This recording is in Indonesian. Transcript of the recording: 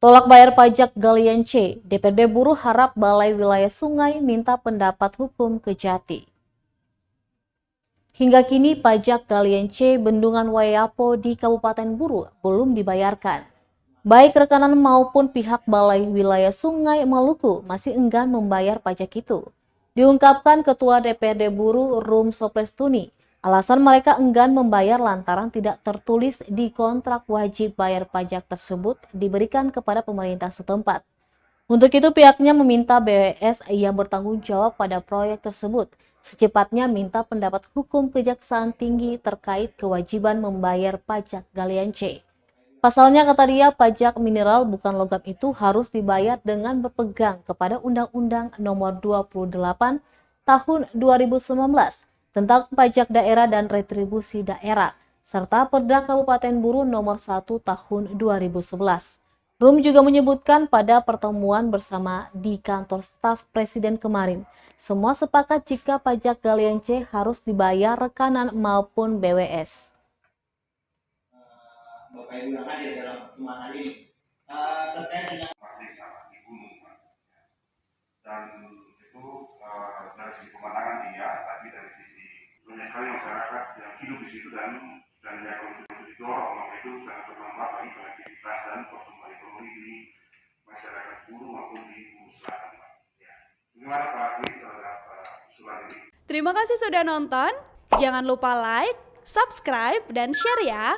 Tolak bayar pajak Galian C, DPRD Buruh harap Balai Wilayah Sungai minta pendapat hukum Kejati. Hingga kini pajak Galian C Bendungan Wayapo di Kabupaten Buruh belum dibayarkan. Baik rekanan maupun pihak Balai Wilayah Sungai Maluku masih enggan membayar pajak itu. Diungkapkan Ketua DPRD Buruh Rum Soplestuni, alasan mereka enggan membayar lantaran tidak tertulis di kontrak wajib bayar pajak tersebut diberikan kepada pemerintah setempat. Untuk itu pihaknya meminta BWS yang bertanggung jawab pada proyek tersebut secepatnya minta pendapat hukum Kejaksaan Tinggi terkait kewajiban membayar pajak Galian C. Pasalnya kata dia, pajak mineral bukan logam itu harus dibayar dengan berpegang kepada Undang-Undang Nomor 28 Tahun 2019 tentang pajak daerah dan retribusi daerah, serta Perda Kabupaten Buruh Nomor 1 Tahun 2011. Rum juga menyebutkan pada pertemuan bersama di kantor staf Presiden kemarin, semua sepakat jika pajak Galian C harus dibayar rekanan maupun BWS. Bapak Ibu yang hadir dalam pertemuan hari ini terkait dengan sangat dibunuh, dan itu dari sisi pemandangan iya, tapi dari sisi banyak sekali masyarakat yang hidup di situ dan ya kalau itu didorong maka itu sangat berdampak bagi konektivitas dan pertumbuhan ekonomi di masyarakat Buruh maupun di Buruh Selatan. Ya. Bagaimana Pak Kris terhadap usulan ini? Terima kasih sudah nonton. Jangan lupa like, subscribe, dan share ya.